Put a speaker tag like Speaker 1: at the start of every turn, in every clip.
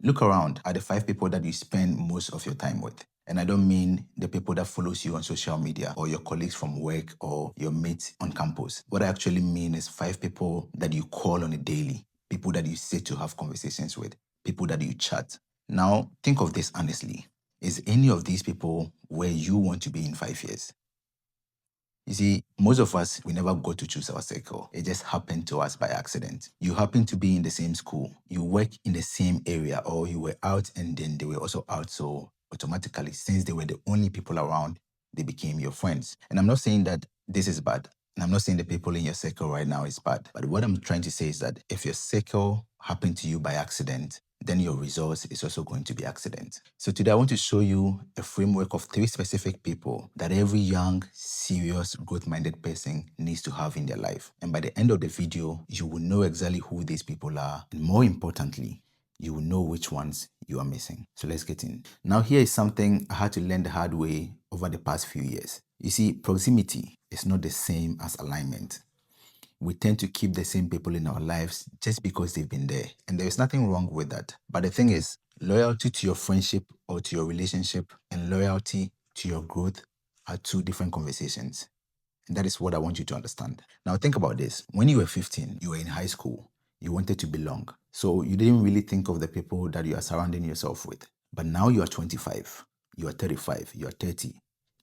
Speaker 1: Look around at the 5 people that you spend most of your time with. And I don't mean the people that follows you on social media or your colleagues from work or your mates on campus. What I actually mean is 5 people that you call on a daily, people that you sit to have conversations with, people that you chat. Now, think of this honestly. Is any of these people where you want to be in 5 years? You see, most of us, we never got to choose our circle. It just happened to us by accident. You happen to be in the same school, you work in the same area, or you were out and then they were also out. So automatically, since they were the only people around, they became your friends. And I'm not saying that this is bad. And I'm not saying the people in your circle right now is bad. But what I'm trying to say is that if your circle happened to you by accident, then your results is also going to be accident. So today I want to show you a framework of 3 specific people that every young, serious, growth-minded person needs to have in their life. And by the end of the video, you will know exactly who these people are. And more importantly, you will know which ones you are missing. So let's get in. Now here is something I had to learn the hard way over the past few years. You see, proximity is not the same as alignment. We tend to keep the same people in our lives just because they've been there. And there is nothing wrong with that. But the thing is, loyalty to your friendship or to your relationship and loyalty to your growth are 2 different conversations. And that is what I want you to understand. Now think about this. When you were 15, you were in high school, you wanted to belong. So you didn't really think of the people that you are surrounding yourself with. But now you are 25, you are 35, you are 30.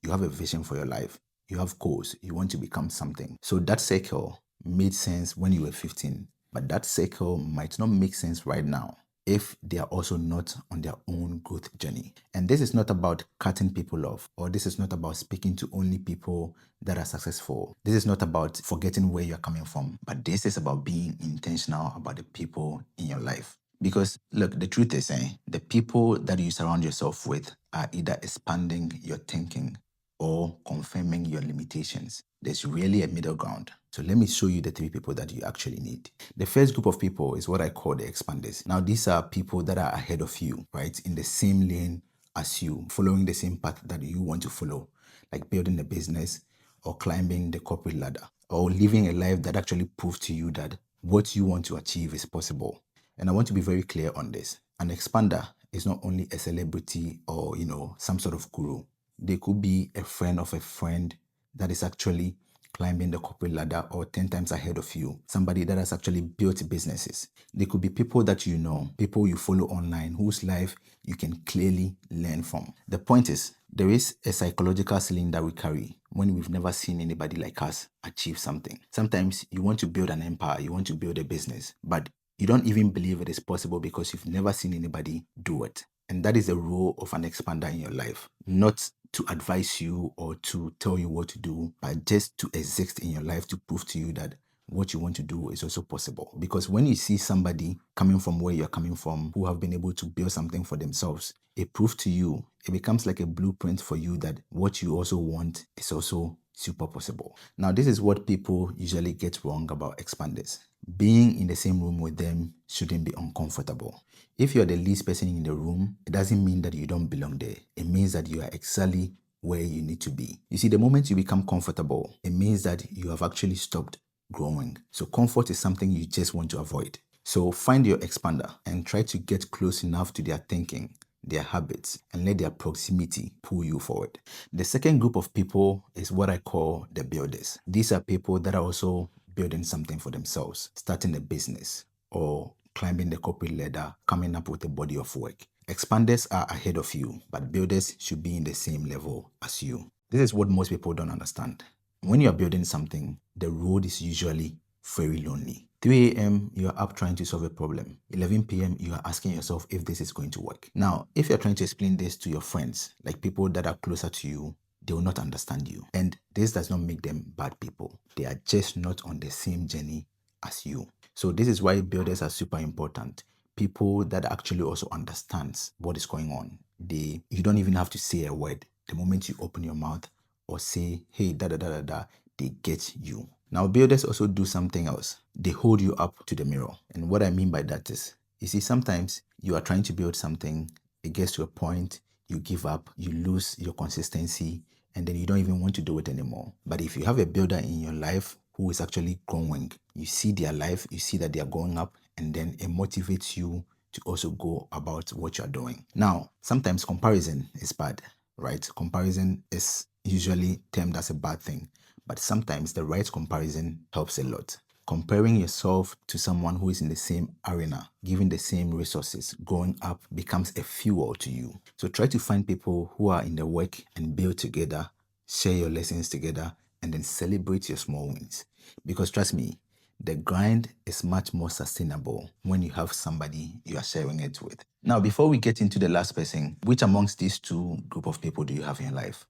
Speaker 1: You have a vision for your life. You have goals. You want to become something. So that circle made sense when you were 15, but that circle might not make sense right now if they are also not on their own growth journey. And this is not about cutting people off, or this is not about speaking to only people that are successful. This is not about forgetting where you're coming from, but this is about being intentional about the people in your life. Because look, the truth is, the people that you surround yourself with are either expanding your thinking or confirming your limitations. There's really a middle ground. So let me show you the 3 people that you actually need. The first group of people is what I call the expanders. Now, these are people that are ahead of you, right? In the same lane as you, following the same path that you want to follow, like building a business or climbing the corporate ladder or living a life that actually proves to you that what you want to achieve is possible. And I want to be very clear on this. An expander is not only a celebrity or, some sort of guru. They could be a friend of a friend that is actually climbing the corporate ladder or 10 times ahead of you. Somebody that has actually built businesses. They could be people that you know, people you follow online, whose life you can clearly learn from. The point is, there is a psychological ceiling that we carry when we've never seen anybody like us achieve something. Sometimes you want to build an empire, you want to build a business, but you don't even believe it is possible because you've never seen anybody do it. And that is the role of an expander in your life. Not to advise you or to tell you what to do, but just to exist in your life to prove to you that what you want to do is also possible. Because when you see somebody coming from where you're coming from who have been able to build something for themselves, it proves to you, it becomes like a blueprint for you that what you also want is also super possible. Now, this is what people usually get wrong about expanders. Being in the same room with them shouldn't be uncomfortable. If you're the least person in the room, it doesn't mean that you don't belong there. It means that you are exactly where you need to be. You see, the moment you become comfortable, it means that you have actually stopped growing. So comfort is something you just want to avoid. So find your expander and try to get close enough to their thinking, their habits, and let their proximity pull you forward. The second group of people is what I call the builders. These are people that are also building something for themselves, starting a business or climbing the corporate ladder, coming up with a body of work. Expanders are ahead of you, but builders should be in the same level as you. This is what most people don't understand. When you're building something, the road is usually very lonely. 3 a.m., you are up trying to solve a problem. 11 p.m., you are asking yourself if this is going to work. Now, if you're trying to explain this to your friends, like people that are closer to you, they will not understand you. And this does not make them bad people. They are just not on the same journey as you. So this is why builders are super important. People that actually also understands what is going on. You don't even have to say a word. The moment you open your mouth or say, hey, they get you. Now, builders also do something else. They hold you up to the mirror. And what I mean by that is, you see, sometimes you are trying to build something, it gets to a point, you give up, you lose your consistency, and then you don't even want to do it anymore. But if you have a builder in your life who is actually growing, you see their life, you see that they are going up, and then it motivates you to also go about what you're doing. Now, sometimes comparison is bad, right? Comparison is usually termed as a bad thing, but sometimes the right comparison helps a lot. Comparing yourself to someone who is in the same arena, given the same resources, growing up becomes a fuel to you. So try to find people who are in the work and build together, share your lessons together, and then celebrate your small wins. Because trust me, the grind is much more sustainable when you have somebody you are sharing it with. Now, before we get into the last person, which amongst these two group of people do you have in your life?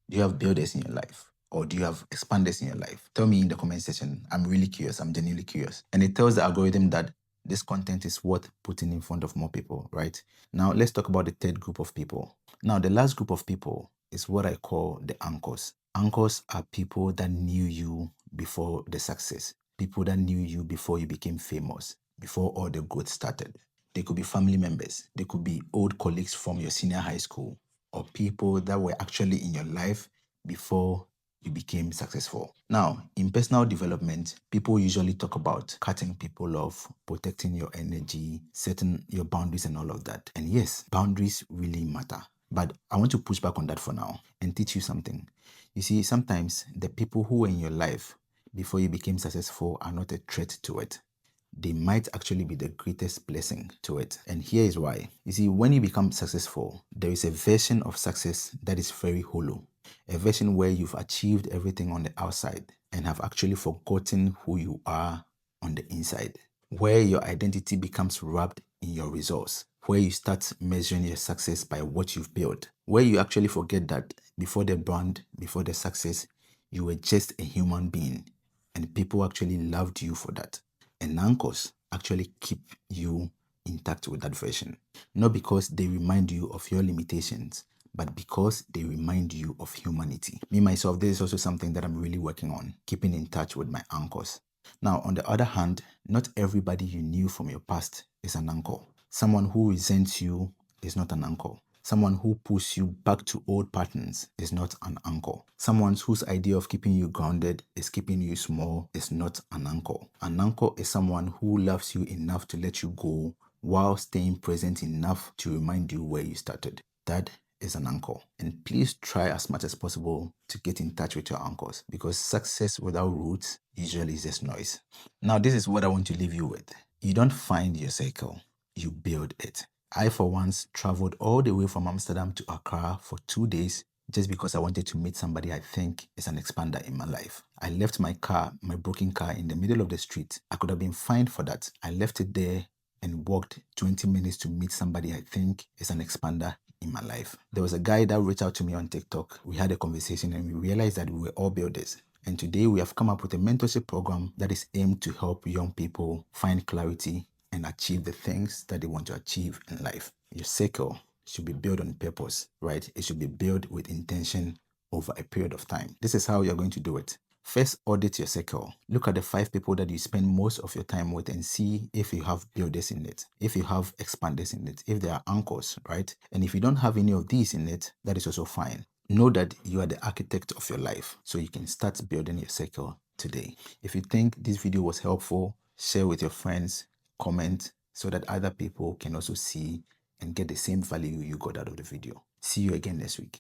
Speaker 1: Do you have builders in your life? Or do you have expanders in your life? Tell me in the comment section. I'm really curious. I'm genuinely curious. And it tells the algorithm that this content is worth putting in front of more people, right? Now, let's talk about the third group of people. Now, the last group of people is what I call the anchors. Anchors are people that knew you before the success, people that knew you before you became famous, before all the growth started. They could be family members, they could be old colleagues from your senior high school, or people that were actually in your life before you became successful. Now, in personal development, people usually talk about cutting people off, protecting your energy, setting your boundaries, and all of that. And yes, boundaries really matter. But I want to push back on that for now and teach you something. You see, sometimes the people who were in your life before you became successful are not a threat to it. They might actually be the greatest blessing to it. And here is why. You see, when you become successful, there is a version of success that is very hollow. A version where you've achieved everything on the outside and have actually forgotten who you are on the inside. Where your identity becomes wrapped in your results. Where you start measuring your success by what you've built. Where you actually forget that before the brand, before the success, you were just a human being. And people actually loved you for that. And anchors actually keep you intact with that version. Not because they remind you of your limitations, but because they remind you of humanity. Me, myself, this is also something that I'm really working on, keeping in touch with my anchors. Now, on the other hand, not everybody you knew from your past is an anchor. Someone who resents you is not an anchor. Someone who pulls you back to old patterns is not an anchor. Someone whose idea of keeping you grounded is keeping you small is not an anchor. An anchor is someone who loves you enough to let you go while staying present enough to remind you where you started. That is an anchor. And please try as much as possible to get in touch with your anchors, because success without roots usually is just noise. Now, this is what I want to leave you with. You don't find your circle, you build it. I, for once, traveled all the way from Amsterdam to Accra for 2 days just because I wanted to meet somebody I think is an expander in my life. I left my car, my broken car, in the middle of the street. I could have been fined for that. I left it there and walked 20 minutes to meet somebody I think is an expander in my life. There was a guy that reached out to me on TikTok. We had a conversation and we realized that we were all builders. And today we have come up with a mentorship program that is aimed to help young people find clarity and achieve the things that they want to achieve in life. Your circle should be built on purpose, right? It should be built with intention over a period of time. This is how you're going to do it. First, audit your circle. Look at the 5 people that you spend most of your time with and see if you have builders in it, if you have expanders in it, if there are anchors, right? And if you don't have any of these in it, that is also fine. Know that you are the architect of your life, so you can start building your circle today. If you think this video was helpful, share with your friends, comment so that other people can also see and get the same value you got out of the video. See you again next week.